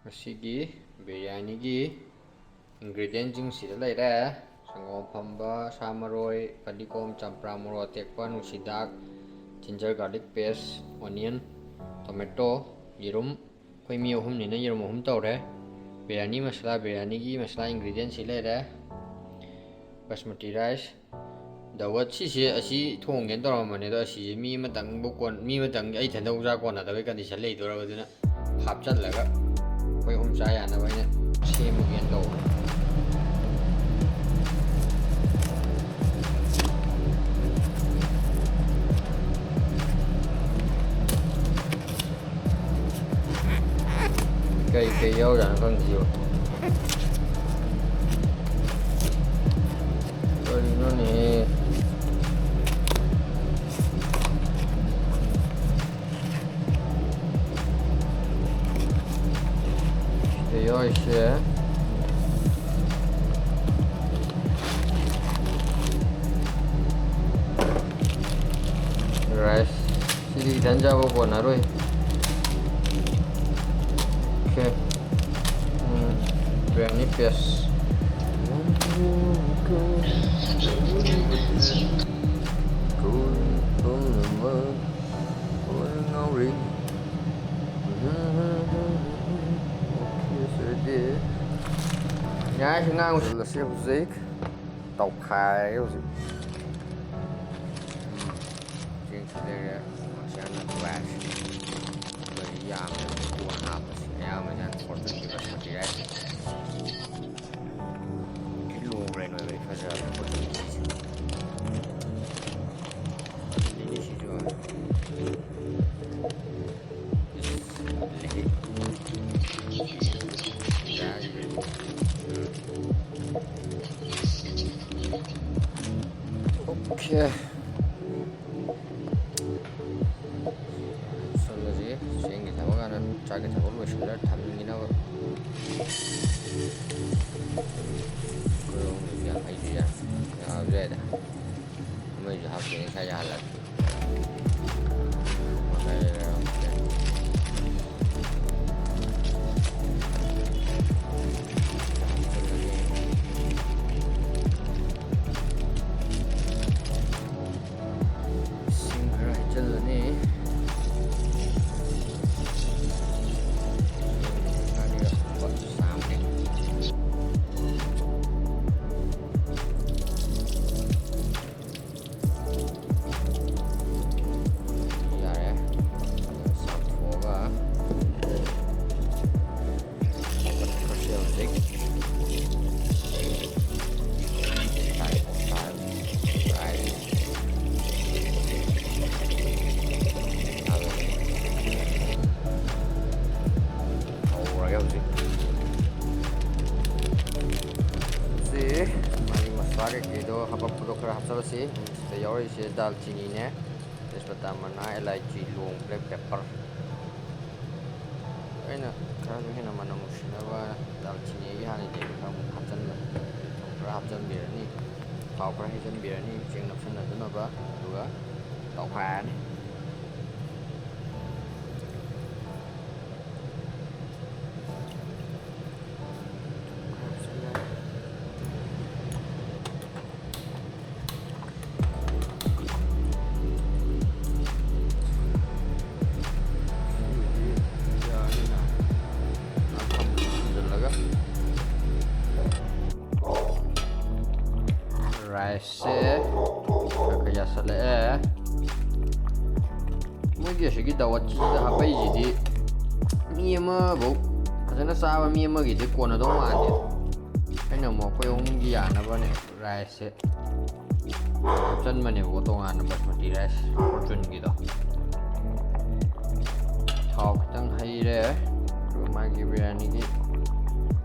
ꯉꯁꯤꯒꯤ ꯕꯤꯔꯌꯥꯅꯤꯒꯤ ꯏꯟꯒ꯭ꯔꯤꯗꯤꯌꯦꯟꯁꯤꯡꯁꯤꯗ ꯂꯩꯔꯦ: ꯁꯪꯒꯣꯝ ꯑꯐꯝꯕ, ꯁꯥ ꯃꯔꯣꯏ, ꯐꯗꯤꯒꯣꯝ, ꯆꯝꯄ꯭ꯔꯥ, ꯃꯣꯔꯣꯛ ꯑꯇꯦꯛꯄ, ꯅꯨꯡꯁꯤꯗꯥꯛ, ginger garlic paste, onion, tomato, ꯌꯦꯔꯨꯝ. ꯑꯩꯈꯣꯏ ꯃꯤ ꯑꯍꯨꯝꯅꯤꯅ ꯌꯦꯔꯨꯝ ꯑꯍꯨꯝ ꯇꯧꯔꯦ꯫ ꯕꯤꯔꯌꯥꯅꯤ ꯃꯁꯂꯥ, ꯕꯤꯔꯌꯥꯅꯤꯒꯤ ꯃꯁꯂꯥ ꯏꯟꯒ꯭ꯔꯤꯗꯤꯌꯦꯟꯁꯤ ꯂꯩꯔꯦ: ꯕꯁꯃꯇꯤ ꯔꯥꯏꯁ, ꯗꯥꯎꯠ ꯁꯤꯁꯦ ꯑꯁꯤ ꯊꯣꯡꯒꯦꯅ ꯇꯧꯔꯝꯕꯅꯦ ꯑꯗꯣ ꯑꯁꯤꯁꯦ ꯃꯤ ꯑꯃꯇꯪ ꯑꯩ ꯏꯊꯟꯗ ꯆꯥ ꯀꯣꯟꯅꯗꯕꯒꯤ ꯀꯟꯗꯤꯁꯟ ꯂꯩꯗꯣꯔꯕ, ꯑꯗꯨꯅ ꯍꯥꯞꯆꯜꯂꯒ ꯑꯩꯈꯣꯏ ꯑꯍꯨꯝ ꯆꯥ ꯌꯥꯅꯕ ꯑꯩꯅ ꯁꯦꯝꯃꯒꯦꯅ ꯇꯧꯕꯅꯦ꯫ ꯀꯩ ꯌꯥꯎꯖꯥꯠꯅꯣ ꯈꯪꯗꯦꯕ, ꯀꯔꯤꯅꯣꯅꯦ? ꯁꯤꯗ ꯌꯥꯎꯔꯤꯁꯦ ꯔꯥꯏꯁ, ꯁꯤꯗꯤ ꯏꯊꯟ ꯆꯥꯕ ꯀꯣꯟꯅꯔꯣꯏ꯫ ꯑꯣꯀꯦ, ꯕꯤꯔꯌꯥꯅꯤ ꯄꯦꯁ, ꯌꯥꯏ ꯉꯥꯡꯉꯨꯁꯤꯜꯂꯁꯤ ꯍꯧꯖꯤꯛ ꯇꯧꯈꯥꯏꯔꯒꯦ ꯍꯧꯖꯤꯛ꯫ ꯆꯦꯡꯁꯨ ꯂꯩꯔꯦ, ꯃꯁꯤꯅ ꯔꯥꯏꯁ ꯑꯩꯈꯣꯏ ꯌꯥꯝꯃꯦ ꯍꯧꯖꯤꯛ ꯀꯣꯟꯅ ꯍꯥꯞꯄꯁꯤ꯫ ꯑꯌꯥꯝꯕꯁꯤꯅ 420 ꯕꯁꯃꯇꯤ ꯔꯥꯏꯁ ꯁꯤ ꯂꯣꯡ ꯒ꯭ꯔꯦꯟ ꯑꯣꯏꯕꯩ ꯐꯖꯕꯅꯦ 420ꯁꯦ꯫ ꯀꯜꯂꯤꯅꯦ ꯁꯤꯁꯨ, ꯏꯁ ꯀꯜꯂꯤꯍꯦ ꯈꯨꯌꯥꯁꯤꯗꯗꯤ꯫ ꯑꯣꯀꯦ, ꯍꯥꯞꯆꯜꯂꯁꯤ ꯆꯦꯡꯒꯤ ꯊꯕꯛ ꯍꯥꯟꯅ ꯆꯥꯛꯀꯤ ꯊꯕꯛ ꯂꯣꯏꯁꯤꯜꯂꯒ ꯊꯝꯈꯤꯅꯕ꯫ ꯑꯩꯈꯣꯏ ꯑꯍꯨꯝꯒꯤꯁꯤ ꯌꯥꯝ ꯍꯩꯁꯨ ꯌꯥꯕꯁꯨ ꯌꯥꯏꯗ, ꯑꯃꯁꯨ ꯍꯥꯞꯇꯣꯏꯅꯦ ꯉꯁꯥꯏ ꯌꯥꯍꯜꯂꯒꯦ꯫ ꯃꯈꯥꯏ ꯂꯩꯔꯦ, ꯑꯣꯀꯦ꯫ ꯍꯥꯞꯆꯜꯂꯅꯤ, ꯏꯁꯤꯡ ꯈꯔ ꯍꯩꯖꯤꯜꯂꯅꯤ꯫ ꯀꯩꯀꯩꯗꯣ ꯍꯥꯄꯛꯄꯗꯣ ꯈꯔ ꯍꯥꯞꯆꯜꯂꯁꯤ꯫ ꯁꯤꯗ ꯌꯥꯎꯔꯛꯏꯁꯦ ꯗꯥꯜꯆꯤꯅꯤꯅꯦ, ꯇꯦꯖꯄꯇꯥ ꯃꯅꯥ, ꯑꯦꯂꯥꯏꯆꯤ, ꯂꯣꯡ, ꯕ꯭ꯂꯦꯛ ꯄꯦꯄꯔ꯫ ꯑꯩꯅ ꯈꯔꯁꯨ ꯍꯦꯟꯅ ꯃꯅꯝ ꯅꯨꯡꯁꯤꯅꯕ ꯗꯥꯜꯆꯤꯅꯤꯒꯤ ꯍꯥꯟꯅ ꯂꯩꯕ ꯈꯔ ꯑꯃꯨꯛ ꯍꯥꯞꯆꯤꯟꯕꯅꯤ꯫ ꯊꯨꯝ ꯈꯔ ꯍꯥꯞꯆꯤꯟꯕꯤꯔꯅꯤ, ꯊꯥꯎ ꯈꯔ ꯍꯩꯖꯤꯟꯕꯤꯔꯅꯤ ꯆꯦꯡ ꯅꯞꯁꯤꯟꯅꯗꯅꯕ, ꯑꯗꯨꯒ ꯇꯧꯈꯥꯏꯔꯅꯤ꯫ ꯊꯨꯝ ꯈꯔ ꯍꯥꯞꯆꯤꯜꯂꯦ, ꯁꯤꯗꯤ ꯌꯥꯔꯅꯤꯅ ꯊꯝꯖꯤꯜꯂꯒ ꯔꯥꯏꯁꯁꯦ ꯈꯔ ꯈꯔ ꯌꯥꯁꯜꯂꯛꯑꯦ꯫ ꯃꯣꯏꯒꯤ ꯑꯁꯤꯒꯤ ꯗꯥꯋꯠꯁꯤꯗ ꯍꯥꯞꯄꯛꯏꯁꯤꯗꯤ ꯃꯤ ꯑꯃꯐꯧ ꯐꯖꯅ ꯆꯥꯕ ꯃꯤ ꯑꯃꯒꯤꯗꯤ ꯀꯣꯟꯅꯗꯧ ꯃꯥꯟꯗꯦ꯫ ꯑꯩꯅ ꯑꯃꯨꯛ ꯑꯩꯈꯣꯏ ꯑꯍꯨꯝꯒꯤ ꯌꯥꯅꯕꯅꯦ ꯔꯥꯏꯁꯁꯦ ꯍꯥꯞꯆꯟꯕꯅꯦꯕꯀꯣ, ꯇꯣꯉꯥꯟꯅ ꯕꯁꯃꯇꯤ ꯔꯥꯏꯁ ꯐꯣꯔꯆꯨꯟꯒꯤꯗꯣ꯫ ꯊꯥꯎ ꯈꯤꯇꯪ ꯍꯩꯔꯦ, ꯑꯗꯨꯒ ꯃꯥꯒꯤ ꯕꯤꯔꯌꯥꯅꯤꯒꯤ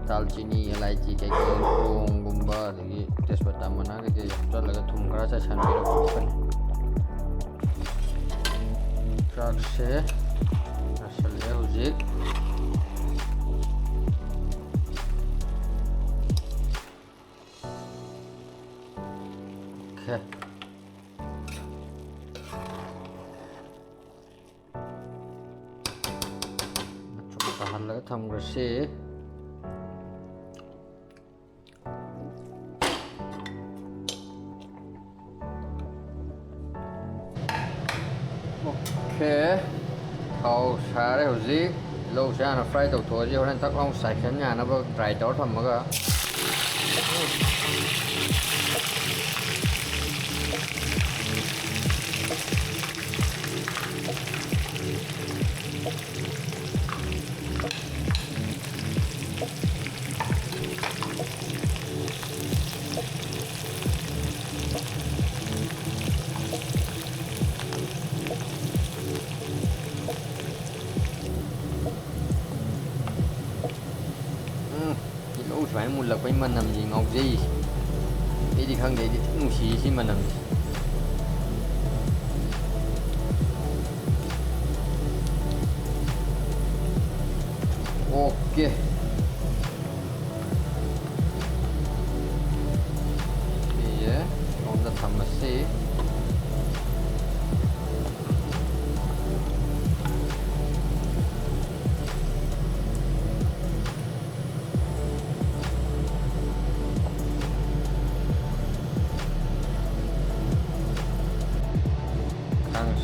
ꯗꯥꯜꯆꯤꯅꯤ, ꯑꯦꯂꯥꯏꯆꯤ ꯀꯩꯀꯩ, ꯂꯣꯡꯒꯨꯝꯕ, ꯑꯗꯒꯤ ꯇꯦꯖꯄꯇꯥ ꯃꯅꯥ ꯀꯩꯀꯩ ꯍꯥꯞꯆꯜꯂꯒ ꯊꯨꯝ ꯈꯔ ꯆꯥꯏꯁꯟꯕꯤꯔꯒ ꯐꯨꯠꯄꯅꯤ꯫ ꯆꯥꯛꯁꯦ ꯌꯥꯁꯜꯂꯛꯑꯦ ꯍꯧꯖꯤꯛ꯫ ꯑꯣꯀꯦ, ꯁꯥꯍꯜꯂꯒ ꯊꯝꯈ꯭ꯔꯁꯤ ꯑꯣꯀꯦ ꯊꯥꯎ ꯁꯥꯔꯦ ꯍꯧꯖꯤꯛ ꯇꯤꯜꯍꯧꯁꯦ ꯍꯥꯟꯅ ꯐ꯭ꯔꯥꯏ ꯇꯧꯊꯣꯛꯑꯁꯤ ꯍꯣꯔꯦꯟ ꯇꯛ ꯂꯥꯎ ꯆꯥꯏꯁꯟ ꯌꯥꯅꯕ ꯗ꯭ꯔꯥꯏ ꯇꯧꯔ ꯊꯝꯃꯒ ꯇꯤꯜꯍꯧ ꯁꯨꯃꯥꯏꯅ ꯃꯨꯜꯂꯛꯄꯩ ꯃꯅꯝꯁꯤ ꯉꯥꯎꯖꯩ ꯑꯩꯗꯤ ꯈꯪꯗꯦ ꯑꯩꯗꯤ ꯊꯤ ꯅꯨꯡꯁꯤꯌꯦ ꯁꯤ ꯃꯅꯝꯁꯤ ꯑꯣꯀꯦ ꯁꯤꯁꯦ ꯁꯣꯝꯗ ꯊꯝꯃꯁꯤ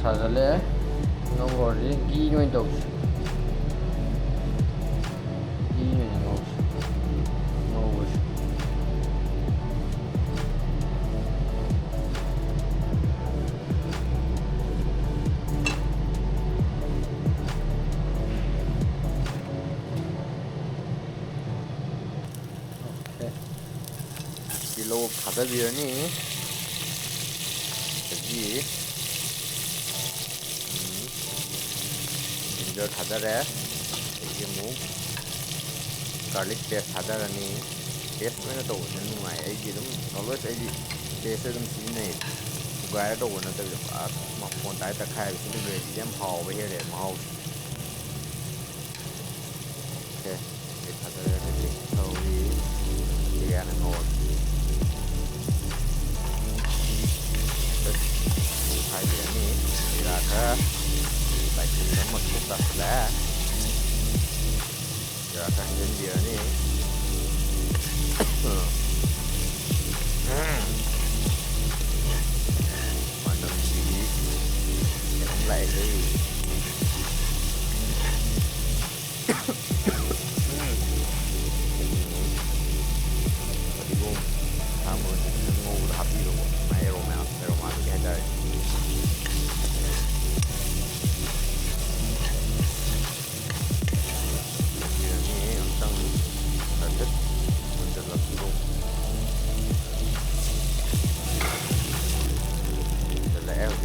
사절에 넣어버리지 기는 도 없어 기는 없어 넣어보시 오케이 킬로 가자비언이 여기 ꯖꯔ ꯊꯥꯗꯔꯦ ꯑꯗꯒꯤ ꯑꯃꯨꯛ ꯒꯥꯔꯂꯤꯛ ꯄꯦꯁ ꯊꯥꯗꯔꯅꯤ ꯄꯦꯁ ꯑꯣꯏꯅ ꯇꯧꯕꯁꯤꯅ ꯅꯨꯡꯉꯥꯏ ꯑꯩꯗꯤ ꯑꯗꯨꯝ ꯑꯣꯜꯋꯦꯁ ꯑꯩꯗꯤ ꯄꯦꯁꯁꯦ ꯑꯗꯨꯝ ꯁꯤꯖꯤꯟꯅꯩ ꯁꯨꯒꯥꯏꯔ ꯇꯧꯕ ꯅꯠꯇꯕꯤꯗ ꯄꯨꯔꯥ ꯃꯐꯣꯟ ꯇꯥꯏ ꯇꯛꯈꯥꯏꯕꯁꯤꯅ ꯒ꯭ꯔꯦꯚꯤꯁꯦ ꯌꯥꯝ ꯍꯥꯎꯕ ꯍꯦꯜꯂꯦ ꯃꯍꯥꯎꯁꯦ ꯑꯣꯀꯦ ꯁꯤ ꯊꯥꯗꯔꯦ ꯑꯗꯒꯤ ꯊꯧꯔꯤ ꯀꯌꯥꯅ ꯉꯧꯔꯦ ꯈꯥꯏꯕꯤꯔꯅꯤ ꯖꯤꯔꯥ ꯈꯔ ꯂꯥꯏꯁꯤꯟꯕ ꯃꯛꯁꯨ ꯇꯥꯁꯤꯜꯂꯦ ꯖꯤꯔꯥ ꯈꯔ ꯍꯩꯖꯤꯟꯕꯤꯔꯅꯤ ꯃꯅꯝꯁꯤꯗꯤ ꯀꯩꯅꯣꯝ ꯂꯥꯛꯑꯦꯍꯦ ꯐꯗꯤꯒꯣꯝ ꯁꯥ ꯃꯔꯣꯏꯁꯦ ꯈꯤꯇꯪ ꯉꯧꯕꯗ ꯍꯥꯞꯄꯤꯔꯣꯀꯣ ꯃꯥꯏ ꯑꯦꯔꯣꯃꯥꯗꯨꯒꯤ ꯍꯥꯏꯇꯥꯔꯦ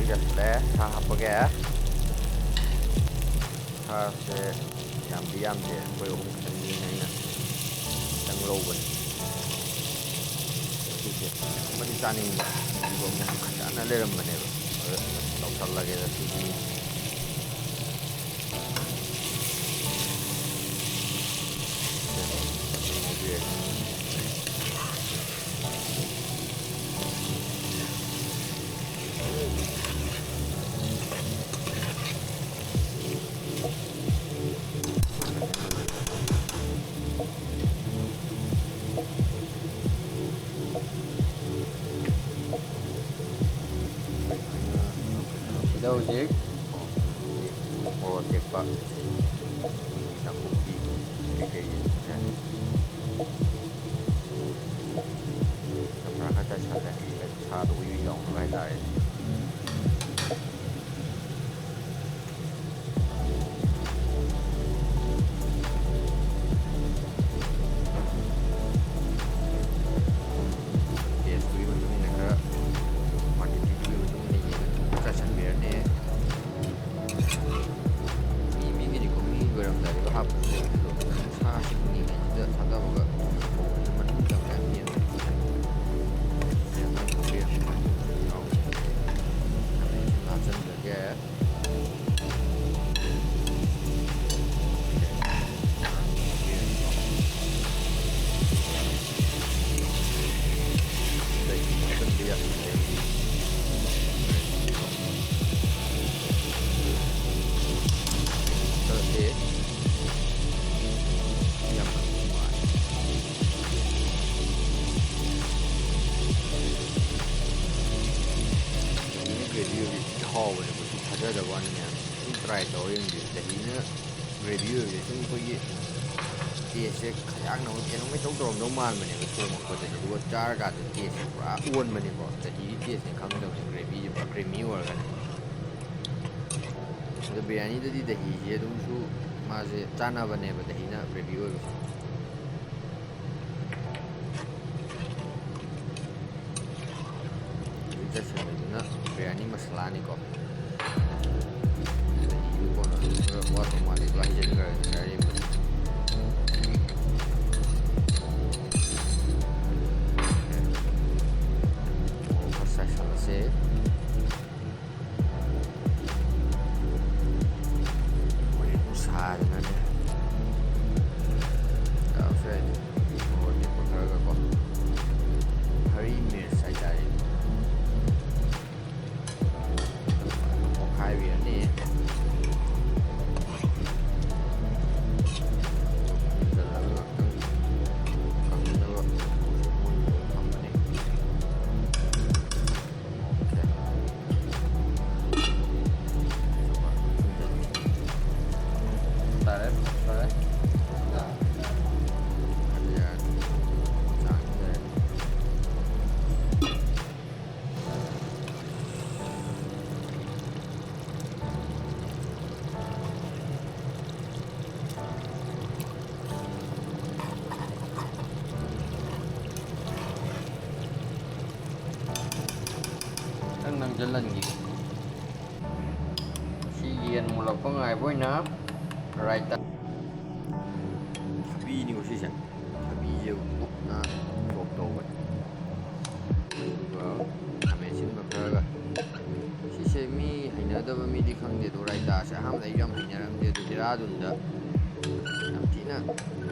ꯌꯥꯁꯤꯜꯂꯦ ꯁꯥ ꯍꯥꯞꯄꯒꯦ ꯁꯥꯁꯦ ꯌꯥꯝꯗꯤ ꯌꯥꯝꯗꯦ ꯑꯩꯈꯣꯏ ꯑꯍꯨꯝ ꯈꯛꯇꯪꯅꯤꯅ ꯑꯩꯅ ꯈꯤꯇꯪ ꯂꯧꯕꯅꯤ ꯁꯤꯁꯦ ꯑꯃꯗꯤ ꯆꯥꯅꯤꯡꯕ ꯑꯗꯨꯒ ꯑꯃꯨꯛ ꯐꯖꯅ ꯂꯩꯔꯝꯕꯅꯦꯕ ꯇꯧꯁꯜꯂꯒꯦꯗ ꯁꯤꯁꯤ ꯁꯤꯗ ꯍꯧꯖꯤꯛ ꯃꯣꯔꯣꯛ ꯑꯇꯦꯛꯄ ꯅꯥꯀꯨꯞꯄꯤ ꯀꯩꯀꯩꯁꯦ ꯈꯔ ꯈꯔ ꯆꯥꯏꯁꯜꯂꯦ ꯁꯥꯗꯣ ꯎꯏ ꯎꯏ ꯂꯥꯎꯅꯕ ꯍꯥꯏꯇꯥꯔꯦ ꯇꯦꯁꯇꯨꯒꯤ ꯃꯇꯨꯡ ꯏꯟꯅ ꯈꯔ ꯀ꯭ꯋꯥꯟꯇꯤꯇꯤꯗꯨꯒꯤ ꯃꯇꯨꯡ ꯏꯟꯅ ꯌꯦꯡꯉꯒ ꯆꯥꯏꯁꯟꯕꯤꯔꯅꯤ ꯃꯤꯒꯤꯗꯤꯀꯣ ꯃꯤ ꯂꯣꯏꯔꯝꯗꯥꯏꯗꯒ ꯍꯥꯞꯄꯁꯨ ꯂꯩ ꯑꯗꯣ ꯁꯥ ꯁꯤꯡꯉꯤꯉꯩꯁꯤꯗ ꯊꯥꯗꯕꯒ ꯊꯣꯡꯕꯁꯦ ꯃꯅꯨꯡ ꯆꯪꯕ ꯌꯥꯝ ꯍꯦꯟꯕ hapꯆꯟꯖꯒꯦ ꯈꯪꯗꯕ ꯋꯥꯅꯤꯅꯦ ꯁꯨꯝ ꯇ꯭ꯔꯥꯏ ꯇꯧꯔ ꯌꯦꯡꯕꯤꯌꯨ ꯗꯍꯤꯅ ꯒ꯭ꯔꯦꯚꯤ ꯑꯣꯏꯕꯁꯦ ꯁꯨꯝ ꯑꯩꯈꯣꯏꯒꯤ ꯇꯦꯁꯁꯦ ꯈꯌꯥꯛꯅꯕ ꯀꯩꯅꯣꯝ ꯏꯇꯧ ꯇꯧꯔꯝꯗꯧ ꯃꯥꯟꯕꯅꯦꯕ ꯊꯣꯡꯉꯛꯄꯗꯗꯤ ꯑꯗꯨꯒ ꯆꯥꯔꯀꯥꯟꯗ ꯇꯦꯁꯁꯦ ꯄꯨꯔꯥ ꯑꯣꯟꯕꯅꯦꯀꯣ ꯗꯍꯤꯒꯤ ꯇꯦꯁꯁꯦ ꯈꯪꯗꯕꯅꯦ ꯒ꯭ꯔꯦꯚꯤꯁꯦ ꯄꯨꯔꯥ ꯀ꯭ꯔꯤꯃꯤ ꯑꯣꯏꯔꯒꯅꯦ ꯑꯗꯣ ꯕꯤꯔꯌꯥꯅꯤꯗꯗꯤ ꯗꯍꯤꯁꯦ ꯑꯗꯨꯝꯁꯨ ꯃꯥꯁꯦ ꯆꯥꯅꯕꯅꯦꯕ ꯗꯍꯤꯅ ꯒ꯭ꯔꯦꯚꯤ ꯑꯣꯏꯕꯁꯦ ꯍꯧꯖꯤꯛ ꯆꯥꯏꯁꯤꯟꯕꯗꯨꯅ ꯕꯤꯔꯌꯥꯅꯤ ꯃꯁꯥꯂꯥꯅꯤꯀꯣ ꯗꯍꯤꯗꯨ ꯀꯣꯟꯅ ꯑꯗꯨꯝ ꯈꯔ ꯋꯥꯠꯇꯧ ꯃꯥꯜꯂꯦ ꯑꯗꯣ ꯍꯩꯖꯤꯟꯈ꯭ꯔꯒꯦ ꯐ꯭ꯔꯥꯏ ꯌꯦꯡꯕꯗ ꯃꯣꯔꯣꯛ ꯈꯔ ꯆꯥꯏꯁꯤꯜꯂꯁꯦ ꯃꯣꯏ ꯑꯗꯨꯝ ꯁꯥꯗꯅꯅꯦ ꯌꯥꯕꯁꯨ ꯌꯥꯏꯗ ꯃꯣꯔꯣꯛ ꯑꯇꯦꯛꯄ ꯈꯔꯒꯀꯣ ꯍꯔꯤ ꯃꯤꯔꯆ ꯍꯥꯏꯇꯥꯔꯦꯅꯦ ꯑꯣꯠꯈꯥꯏꯕꯤꯔꯅꯤ ꯑꯗꯨꯒ ꯈꯨꯝꯖꯤꯜꯂꯒ ꯉꯥꯛꯇꯪ ꯀꯪꯅꯕ ꯃꯣꯏꯁꯦ ꯃꯨꯟꯅꯕ ꯊꯝꯃꯅꯤ ꯑꯣꯀꯦ ꯑꯗꯨꯒ ꯈꯨꯝꯖꯤꯜꯂꯁꯦ ꯇꯥꯔꯦ ꯐꯔꯦ ꯍꯥꯏꯕ ꯌꯥꯔꯅꯤ ꯆꯥꯡꯁꯤꯗ ꯂꯩꯔꯅꯤ ꯈꯤꯇꯪ ꯅꯪꯁꯤꯜꯍꯟꯈꯤꯒꯦ ꯁꯤ ꯌꯦꯟ ꯃꯨꯜꯂꯛꯄ ꯉꯥꯏꯕ ꯑꯣꯏꯅ ꯔꯥꯏꯇ ꯊꯕꯤꯅꯤꯀꯣ ꯁꯤꯁꯦ ꯊꯕꯤꯁꯦ ꯀꯨꯞꯅ ꯆꯣꯞ ꯇꯧꯕꯅꯤ ꯑꯗꯨꯒ ꯈꯥꯃꯦꯟ ꯑꯁꯤꯟꯕ ꯈꯔꯒ ꯁꯤꯁꯦ ꯃꯤ ꯍꯩꯅꯗꯕ ꯃꯤꯗꯤ ꯈꯪꯗꯦ ꯑꯗꯣ ꯔꯥꯏꯇꯥꯁꯦ ꯑꯍꯥꯟꯕꯗ ꯑꯩꯁꯨ ꯌꯥꯝ ꯍꯩꯅꯔꯝꯗꯦ ꯑꯗꯣ ꯗꯦꯔꯥꯗꯨꯟꯗ ꯌꯥꯝ ꯊꯤꯅ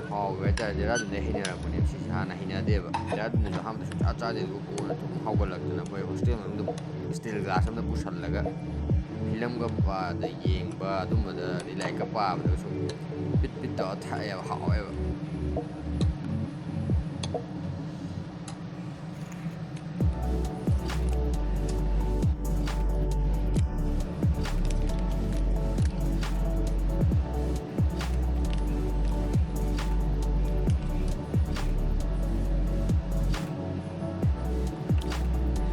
ꯍꯥꯎꯕ ꯍꯥꯏꯇꯥꯔꯦ ꯗꯦꯔꯥꯗꯨꯟꯗꯩ ꯍꯩꯅꯔꯛꯄꯅꯦꯕ ꯁꯤꯁꯦ ꯍꯥꯟꯅ ꯍꯩꯅꯗꯦꯕ ꯗꯦꯔꯥꯗꯨꯟꯗꯁꯨ ꯑꯍꯥꯟꯕꯗ ꯁꯨꯡꯆꯥ ꯆꯥꯗꯦ ꯑꯗꯨꯒ ꯀꯣꯟꯅ ꯁꯨꯝ ꯍꯥꯎꯒꯠꯂꯛꯇꯅ ꯑꯩꯈꯣꯏ ꯍꯣꯁꯇꯦꯜ ꯃꯅꯨꯡꯗ ꯏꯁꯇꯤꯜ ꯒ꯭ꯂꯥꯁ ꯑꯃꯗ ꯄꯨꯁꯜꯂꯒ ꯐꯤꯂꯝꯒ ꯑꯗ ꯌꯦꯡꯕ ꯑꯗꯨꯝꯕꯗ ꯑꯗꯩ ꯂꯥꯏꯔꯤꯛꯀ ꯄꯥꯕꯗꯒ ꯁꯨꯝ ꯕꯤꯠ ꯕꯤꯠ ꯇꯧꯔ ꯊꯛꯑꯦꯕ ꯍꯥꯎꯋꯦꯕ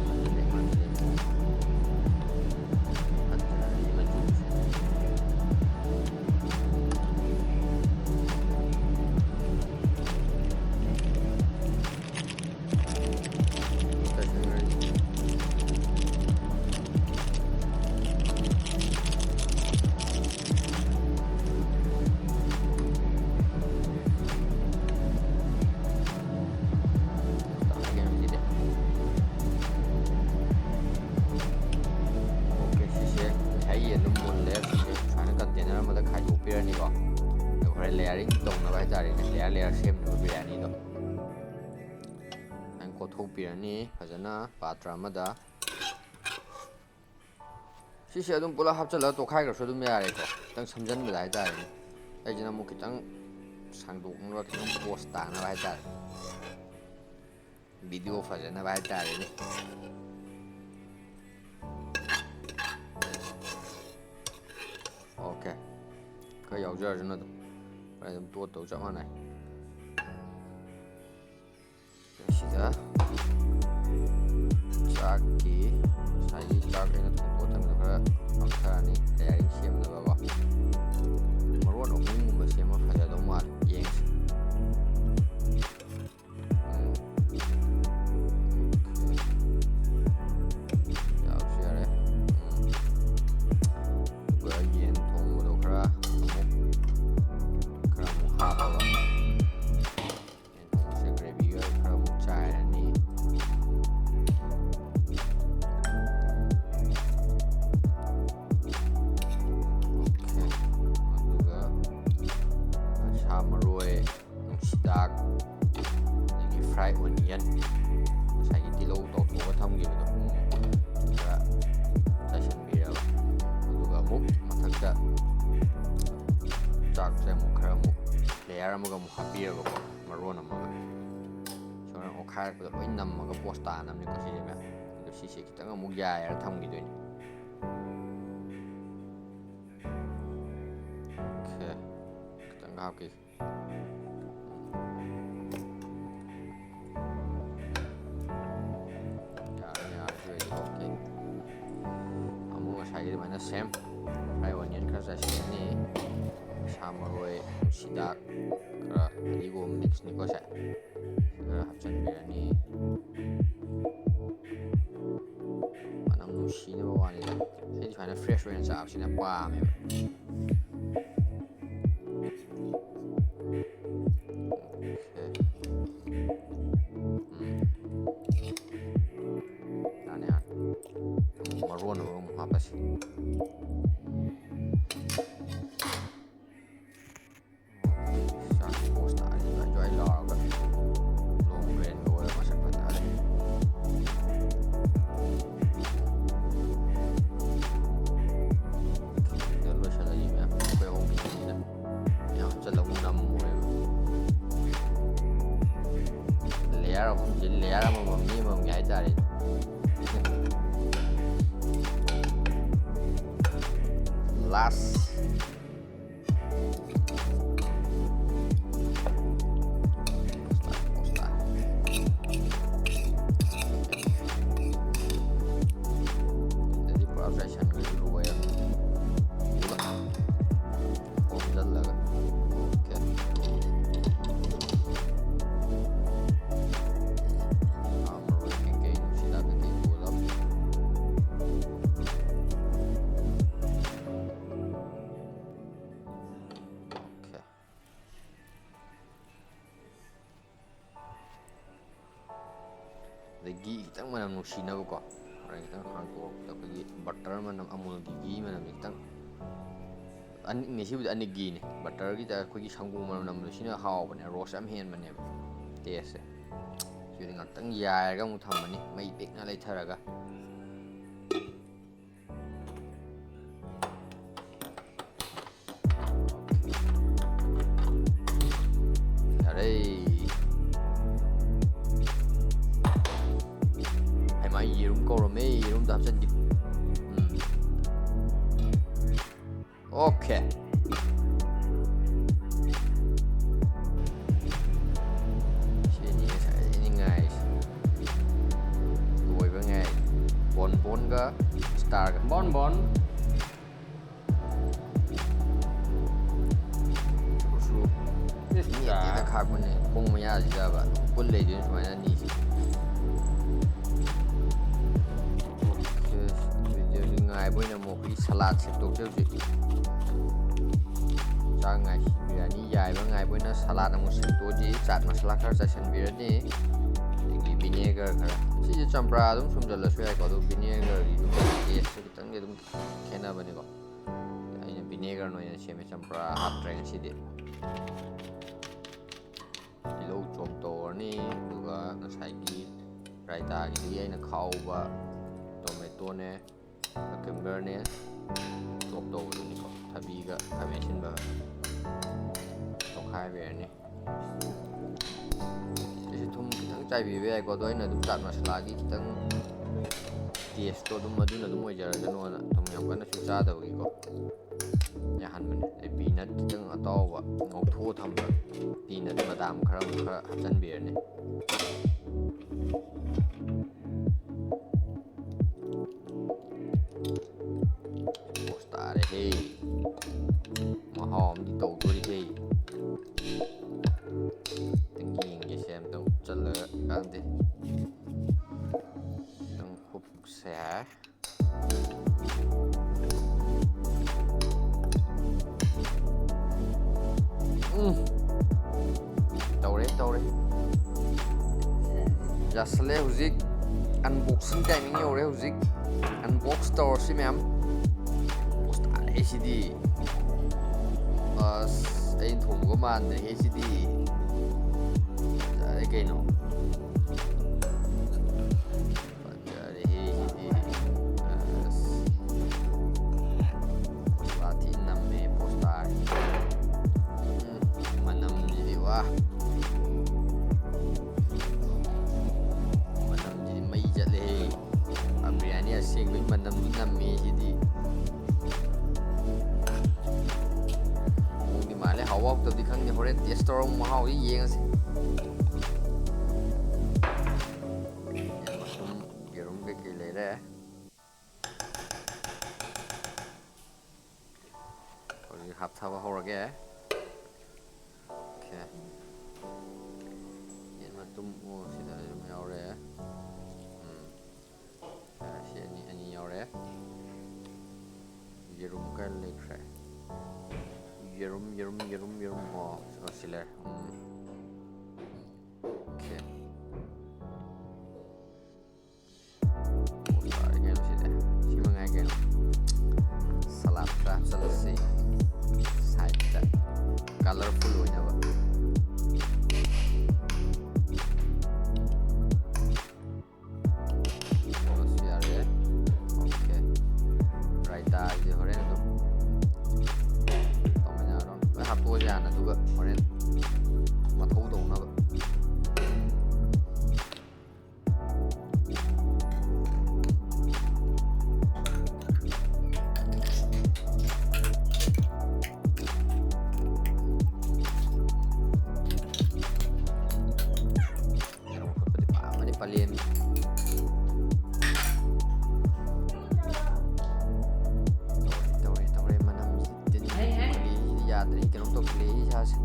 ꯉꯥꯟꯁꯤꯜꯂꯦ ꯉꯥꯟꯁꯤꯜꯂꯦ ꯐꯖꯔꯅꯤ ꯃꯆꯨꯁꯦ ꯑꯗꯨꯝ ꯆꯥꯏꯁꯤꯟꯈ꯭ꯔꯅꯤ ꯇꯥꯔꯦ ꯀꯩꯅꯣ ꯁꯤꯗꯤ ꯑꯣꯀꯦ ꯁꯤꯁꯦ ꯉꯁꯥꯏ ꯌꯦꯟꯗꯣ ꯃꯨꯜꯂꯦ ꯁꯤꯁꯦ ꯁꯨꯃꯥꯏꯅ ꯀꯟꯇꯦꯅꯔ ꯑꯃꯗ ꯈꯥꯏꯗꯣꯛꯄꯤꯔꯅꯤꯀꯣ ꯑꯗꯨꯒ ꯍꯣꯔꯦꯟ ꯂꯦꯌꯥꯔꯤꯡ ꯇꯧꯅꯕ ꯍꯥꯏꯇꯥꯔꯦꯅꯦ ꯂꯦꯌꯔ ꯂꯦꯌꯔ ꯁꯦꯝꯅꯕ ꯕꯤꯔꯌꯥꯅꯤꯗꯣ ꯁꯨꯃꯥꯏꯅ ꯀꯣꯠꯊꯣꯛꯄꯤꯔꯅꯤ ꯐꯖꯅ ꯄꯥꯇ꯭ꯔ ꯑꯃꯗ ꯁꯤꯁꯦ ꯑꯗꯨꯝ ꯄꯨꯂꯞ ꯍꯥꯞꯆꯤꯜꯂꯒ ꯇꯣꯠꯈꯥꯏꯈ꯭ꯔꯁꯨ ꯑꯗꯨꯝ ꯌꯥꯔꯦꯀꯣ ꯈꯤꯇꯪ ꯁꯝꯖꯟꯕꯗ ꯍꯥꯏꯇꯥꯔꯦꯅꯦ ꯑꯩꯁꯤꯅ ꯑꯃꯨꯛ ꯈꯤꯇꯪ ꯁꯥꯡꯗꯣꯛꯅꯕ ꯈꯤꯇꯪ ꯄꯣꯁ ꯇꯥꯅꯕ ꯍꯥꯏꯇꯥꯔꯦ ꯚꯤꯗꯤꯑꯣ ꯐꯖꯅꯕ ꯍꯥꯏꯇꯥꯔꯦꯅꯦ ꯑꯣꯀꯦ ꯈꯔ ꯌꯥꯎꯖꯔꯁꯨꯅ ꯑꯗꯨꯝ ꯍꯣꯔꯦꯟ ꯑꯗꯨꯝ ꯇꯣꯠꯇꯧ ꯆꯞ ꯃꯥꯟꯅꯩ ꯁꯤꯗ ꯆꯥꯛꯀꯤ ꯉꯁꯥꯏꯒꯤ ꯆꯥꯛ ꯑꯩꯅ ꯊꯣꯡꯗꯣꯛꯑ ꯊꯝꯕꯗꯣ ꯈꯔ ꯍꯥꯞꯊꯔꯅꯤ ꯂꯦꯌꯥꯔꯤꯡ ꯁꯦꯝꯅꯕꯀꯣ ꯃꯔꯣꯟ ꯑꯍꯨꯝꯒꯨꯝꯕ ꯁꯦꯝꯃ ꯐꯖꯗꯧ ꯃꯥꯜꯂꯦ ꯌꯦꯡꯁꯤ ꯌꯥꯕꯁꯨ ꯌꯥꯔꯦ ꯑꯗꯨꯒ ꯌꯦꯟ ꯊꯣꯡꯕꯗꯣ ꯈꯔ ꯑꯃꯨꯛ ꯍꯥꯞꯄꯕ ꯌꯦꯟ ꯊꯣꯡꯕꯁꯦ ꯒ꯭ꯔꯦꯚꯤꯒ ꯈꯔ ꯑꯃꯨꯛ ꯆꯥꯏꯔꯅꯤ ꯑꯗꯨꯒ ꯁꯥ ꯃꯔꯣꯏ ꯅꯨꯡꯁꯤꯗꯥꯛ ꯑꯗꯒꯤ ꯐ꯭ꯔꯥꯏ ꯑꯣꯅꯤꯌꯟ ꯉꯁꯥꯏꯒꯤ ꯇꯤꯜꯍꯧ ꯇꯥꯎꯊꯣꯛꯑꯒ ꯊꯝꯈꯤꯕꯗꯣ ꯈꯔ ꯆꯥꯏꯁꯤꯟꯕꯤꯔꯕ ꯑꯗꯨꯒ ꯑꯃꯨꯛ ꯃꯊꯛꯇ ꯆꯥꯛꯁꯦ ꯑꯃꯨꯛ ꯈꯔ ꯑꯃꯨꯛ ꯂꯦꯌꯔ ꯑꯃꯒ ꯑꯃꯨꯛ ꯍꯥꯞꯄꯤꯔꯕꯀꯣ ꯃꯔꯣꯟ ꯑꯃꯒ ꯁꯣꯔꯅ ꯑꯣꯠꯈꯥꯏꯔꯛꯄꯗ ꯂꯣꯏ ꯅꯝꯃꯒ ꯄꯣꯁ ꯇꯥꯅꯕꯅꯤꯀꯣ ꯁꯤꯁꯦ ꯃꯌꯥꯝ ꯑꯗꯣ ꯁꯤꯁꯦ ꯈꯤꯇꯪ ꯑꯃꯨꯛ ꯌꯥꯏꯔ ꯊꯝꯈꯤꯗꯣꯏꯅꯤ ꯍꯥꯞꯀꯦ ꯑꯣꯀꯦ ꯑꯃꯨꯛ ꯉꯁꯥꯏꯒꯤ ꯑꯗꯨꯃꯥꯏꯅ ꯁꯦꯝ ꯐ꯭ꯔꯥꯏ ꯑꯣꯅꯤꯌꯟ ꯈꯔ ꯆꯥꯏꯁꯤꯜꯂꯅꯤ ꯁꯥ ꯃꯔꯣꯏ ꯅꯨꯡꯁꯤꯗꯥꯛ ꯈꯔ ꯐꯗꯤꯒꯣꯝ ꯃꯤꯛꯁꯅꯤꯀꯣ ꯁꯦ ꯈꯔ ꯍꯥꯞꯆꯤꯟꯕꯤꯔꯅꯤ ꯃꯅꯝ ꯅꯨꯡꯁꯤꯅꯕ ꯋꯥꯅꯤꯗ ꯑꯩꯗꯤ ꯁꯨꯃꯥꯏꯅ ꯐ꯭ꯔꯦꯁ ꯑꯣꯏꯅ ꯆꯥꯕꯁꯤꯅ ꯄꯥꯝꯃꯦꯕ ꯌꯥꯅꯤ ꯌꯥꯅꯤ ꯑꯃꯨꯛ ꯃꯔꯣꯟ ꯑꯃꯨꯛ ꯍꯥꯞꯄꯁꯤ ꯆꯥꯛ ꯄꯣꯁ ꯇꯥꯔꯤ ꯖ꯭ꯋꯥꯏ ꯖ꯭ꯋꯥꯏ ꯂꯥꯎꯔꯒ ꯂꯣꯡ ꯒ꯭ꯔꯦꯟꯒ ꯑꯣꯏꯔ ꯃꯁꯛ ꯐꯖꯔꯦ ꯂꯣꯏꯁꯤꯜꯂꯁꯤ ꯃꯌꯥꯝ ꯑꯩꯈꯣꯏ ꯑꯍꯨꯝ ꯈꯤꯇꯪꯅꯤꯅ ꯌꯥꯝ ꯍꯥꯞꯆꯤꯜꯂꯒ ꯅꯝꯃꯣꯏꯕ ꯂꯦꯌꯔ ꯑꯍꯨꯝꯁꯤ ꯂꯦꯌꯔ ꯑꯃꯃꯝ ꯃꯤ ꯑꯃꯃꯝꯒꯤ ꯍꯥꯏꯇꯥꯔꯦ ꯂꯥꯁ ꯑꯗꯩꯗꯤ ꯄꯨꯔꯥ ꯆꯥꯏꯁꯟꯈ꯭ꯔꯁꯤ ꯂꯣꯏꯔꯝꯅꯤ ꯍꯣꯝꯖꯤꯜꯂꯒ ꯑꯣꯀꯦ ꯃꯔꯣꯏ ꯀꯩꯀꯩ ꯅꯨꯡꯁꯤꯗꯥꯛ ꯀꯩꯀꯩ ꯄꯨꯂꯞ ꯑꯣꯀꯦ ꯑꯗꯩ ꯘꯤ ꯈꯤꯇꯪ ꯃꯅꯝ ꯅꯨꯡꯁꯤꯅꯕꯀꯣ ꯍꯣꯔꯦꯟ ꯈꯤꯇꯪ ꯍꯥꯡꯇꯣꯛꯄꯗ ꯑꯩꯈꯣꯏꯒꯤ ꯕꯇꯔ ꯃꯅꯝ ꯑꯃꯨꯜꯒꯤ ꯘꯤ ꯃꯅꯝꯁꯦ ꯈꯤꯇꯪ ꯑꯅꯤꯛꯅꯤ ꯁꯤꯕꯨꯗꯤ ꯑꯅꯤꯛ ꯘꯤꯅꯤ ꯕꯇꯔꯒꯤꯗ ꯑꯩꯈꯣꯏꯒꯤ ꯁꯪꯒꯣꯝ ꯃꯅꯝ ꯅꯝꯕꯗꯣ ꯁꯤꯅ ꯍꯥꯎꯕꯅꯦ ꯔꯣꯁ ꯌꯥꯝ ꯍꯦꯟꯕꯅꯦꯕ ꯇꯦꯁꯁꯦ ꯁꯤꯗꯤ ꯉꯥꯛꯇꯪ ꯌꯥꯏꯔꯒ ꯑꯃꯨꯛ ꯊꯝꯃꯅꯤ ꯃꯩ ꯄꯤꯛꯅ ꯂꯩꯊꯔꯒ ꯌꯥꯔꯦ ꯍꯩꯃꯥ ꯌꯦꯔꯨꯝ ꯀꯧꯔꯝꯃꯦ ꯌꯦꯔꯨꯝꯗ ꯍꯥꯞꯆꯤꯟꯒꯦ ꯑꯣꯀꯦ ꯁꯤꯅꯤ ꯉꯁꯥꯏꯗꯒꯤ ꯉꯥꯏꯔꯤꯁꯦ ꯂꯣꯏꯕ ꯉꯥꯏ ꯕꯣꯟꯒ ꯁ꯭ꯇꯥꯔꯒ ꯕꯣꯟ ꯅꯦꯠꯇꯦꯗ ꯈꯥꯛꯄꯅꯦ ꯈꯣꯡ ꯃꯌꯥꯁꯤꯗꯕ ꯄꯨꯜ ꯂꯩꯗꯣꯏꯅꯤ ꯁꯨꯃꯥꯏꯅ ꯑꯅꯤꯁꯦ ꯑꯣꯀꯦ ꯍꯧꯖꯤꯛ ꯉꯥꯏꯕ ꯑꯣꯏꯅ ꯑꯃꯨꯛ ꯑꯩꯈꯣꯏꯒꯤ ꯁꯂꯥꯗ ꯁꯦꯝꯗꯣꯛꯁꯦ ꯍꯧꯖꯤꯛ ꯆꯥꯛ ꯕꯤꯔꯌꯥꯅꯤ ꯌꯥꯏꯕ ꯉꯥꯏꯕ ꯑꯣꯏꯅ ꯁꯂꯥꯗ ꯑꯃꯨꯛ ꯁꯦꯝꯗꯣꯛꯑꯁꯤ ꯆꯥꯠ ꯃꯁꯥꯂꯥ ꯈꯔ ꯆꯥꯏꯁꯤꯟꯕꯤꯔꯅꯤ ꯑꯗꯒꯤ ꯚꯤꯅꯦꯒꯔ ꯈꯔ ꯁꯤꯁꯦ ꯆꯝꯄ꯭ꯔꯥ ꯑꯗꯨꯝ ꯁꯨꯝꯖꯜꯂꯁꯨ ꯌꯥꯏꯀꯣ ꯑꯗꯨ ꯚꯤꯅꯦꯒꯔꯒꯤꯗꯨ ꯇꯦꯁꯁꯦ ꯈꯤꯇꯪꯗꯤ ꯑꯗꯨꯝ ꯈꯦꯠꯅꯕꯅꯤꯀꯣ ꯑꯩꯅ ꯚꯤꯅꯦꯒꯔꯅ ꯑꯣꯏꯅ ꯁꯦꯝꯃꯦ ꯆꯝꯄ꯭ꯔꯥ ꯍꯥꯞꯇ꯭ꯔꯦ ꯉꯁꯤꯗꯤ ꯇꯤꯜꯍꯧ ꯆꯣꯞ ꯇꯧꯔꯅꯤ ꯑꯗꯨꯒ ꯉꯁꯥꯏꯒꯤ ꯔꯥꯏꯇꯥꯒꯤꯗꯒꯤ ꯑꯩꯅ ꯈꯥꯎꯕ ꯇꯣꯃꯦꯇꯣꯅꯦ ꯀꯀꯨꯝꯕꯔꯅꯦ ꯆꯣꯞ ꯇꯧꯕꯗꯨꯅꯤꯀꯣ ꯊꯕꯤꯒ ꯈꯥꯃꯦꯟ ꯑꯁꯤꯟꯕꯒ ꯇꯣꯠꯈꯥꯏꯕꯤꯔꯅꯤ ꯁꯤꯁꯦ ꯊꯨꯝ ꯈꯤꯇꯪ ꯆꯥꯏꯕꯤꯕ ꯌꯥꯏꯀꯣ ꯑꯗꯣ ꯑꯩꯅ ꯑꯗꯨꯝ ꯆꯥꯠ ꯃꯁꯥꯂꯥꯒꯤ ꯈꯤꯇꯪ ꯇꯦꯁꯇꯣ ꯑꯗꯨꯝ ꯑꯗꯨꯅ ꯑꯗꯨꯝ ꯑꯣꯏꯖꯔꯖꯅꯣꯅ ꯊꯨꯝ ꯌꯥꯝ ꯀꯟꯅꯁꯨ ꯆꯥꯗꯕꯒꯤꯀꯣ ꯌꯥꯍꯟꯕꯅꯦ ꯑꯗꯩ ꯄꯤꯅꯠ ꯈꯤꯇꯪ ꯑꯇꯥꯎꯕ ꯉꯧꯊꯣꯛꯑ ꯊꯝꯕ ꯄꯤꯅꯠ ꯕꯗꯥꯝ ꯈꯔ ꯍꯥꯞꯆꯤꯟꯕꯤꯔꯅꯤ ꯄꯣꯁ ꯇꯥꯔꯦꯍꯦ ꯃꯍꯥꯎ ꯑꯃꯗꯤ ꯇꯧꯗꯣꯔꯤꯍꯦꯈꯤꯇꯪ ꯌꯦꯡꯒꯦꯁꯦ ꯑꯝꯇꯪ ꯎꯞꯆꯜꯂꯒ ꯀꯥꯟꯗꯦ ꯈꯤꯇꯪ ꯍꯨꯞꯁꯦ ꯇꯧꯔꯦ ꯌꯥꯁꯜꯂꯦ ꯍꯧꯖꯤꯛ ꯑꯟꯕꯣꯛꯁꯤꯡ ꯇꯥꯏꯃꯤꯡ ꯌꯧꯔꯦ ꯍꯧꯖꯤꯛ ꯑꯟꯕꯣꯛꯁ ꯇꯧꯔꯁꯤ ꯃꯌꯥꯝ ꯄꯣꯁ ꯇꯥꯔꯦ ꯁꯤꯗꯤ ꯑꯁ ꯑꯩ ꯊꯣꯡꯕꯒ ꯃꯥꯟꯗ꯭ꯔꯦꯍꯦ ꯁꯤꯗꯤ ꯐꯖꯔꯦ ꯀꯩꯅꯣ ꯐꯖꯔꯦꯍꯦ ꯁꯤꯗꯤ ꯑꯁ ꯃꯁꯂꯥ ꯊꯤ ꯅꯝꯃꯦ ꯄꯣꯁ ꯇꯥꯔꯦ ꯃꯅꯝꯁꯤꯗꯤ ꯋꯥ ꯃꯅꯝꯁꯤꯗꯤ ꯃꯩ ꯆꯠꯂꯦꯍꯦ ꯕꯤꯔꯌꯥꯅꯤ ꯑꯁꯦꯡꯕꯒꯤ ꯃꯅꯝꯗꯤ ꯅꯝꯃꯦ ꯁꯤꯗꯤ ꯃꯑꯣꯡꯗꯤ ꯃꯥꯜꯂꯦ ꯍꯥꯎꯕ ꯍꯥꯎꯇꯕꯗꯤ ꯈꯪꯗꯦ ꯍꯣꯔꯦꯟ ꯇꯦꯁ ꯇꯧꯔꯒ ꯃꯍꯥꯎꯗꯤ ꯌꯦꯡꯉꯁꯤ ꯃꯇꯨꯝ ꯌꯦꯔꯨꯝ ꯀꯩꯀꯩ ꯂꯩꯔꯦ ꯍꯧꯖꯤꯛ ꯍꯥꯞꯊꯕ ꯍꯧꯔꯒꯦ ꯑꯣꯀꯦ ꯌꯦꯟ ꯃꯇꯨꯝ ꯁꯤꯗ ꯑꯗꯨꯝ ꯌꯥꯎꯔꯦ ꯁꯤ ꯑꯅꯤ ꯌꯥꯎꯔꯦ ꯌꯦꯔꯨꯝ ꯈꯔ ꯂꯩꯈ꯭ꯔꯦ ꯌꯦꯔꯨꯝ ꯁꯤ ꯂꯩꯔꯦ ꯑꯣꯀꯦ ꯇꯥꯔꯦ ꯀꯩꯅꯣ ꯁꯤ ꯃꯉꯥꯏ ꯀꯩꯅꯣ ꯁꯂꯥꯠ ꯈꯔ ꯍꯥꯞꯆꯤꯜꯂꯁꯤ ꯁꯥꯏꯠꯇ ꯀꯂꯔꯐꯨꯜ ꯑꯣꯏꯅꯕ ꯌꯥꯔꯦ ꯑꯣꯀꯦ ꯔꯥꯏꯇꯥꯁꯦ ꯍꯣꯔꯦꯟ ꯑꯗꯨꯝ ꯇꯧꯃꯤꯟꯅꯔꯣ ꯂꯣꯏ ꯍꯥꯞꯇꯣꯛꯑꯁꯦ ꯍꯥꯟꯅ ꯑꯗꯨꯒ ꯍꯣꯔꯦꯟ ꯃꯊꯧ ꯇꯧꯅꯕ Palien tawre manam tin kali yadri kenom to kali jase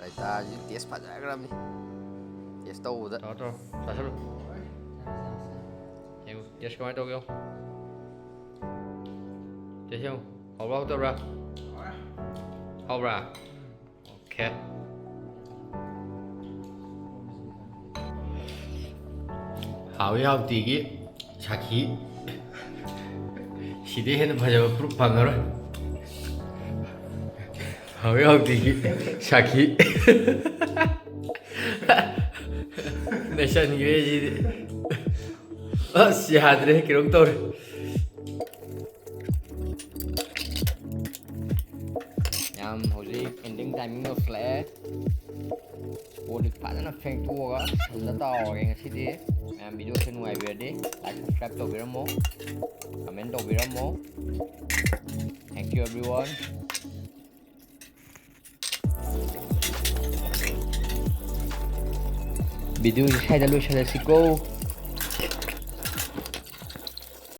raita ji test fajagram ni test tawuda to sasalu eu test kamai to gyo test eu hawra tawra hawra okay 하위 하우티기 샤키 시대에는 봐줘 프로 방어를 하위 하우티기 샤키 내션 유해지 시하드레 기록 떠오르 냠 호지 엔딩 타이밍 없을래 오늘 파는 팽 투어가 살다 오게 시디 video trên ngoài về đi like subscribe to Viramo comment to Viramo thank you everyone video sai đã lui sai là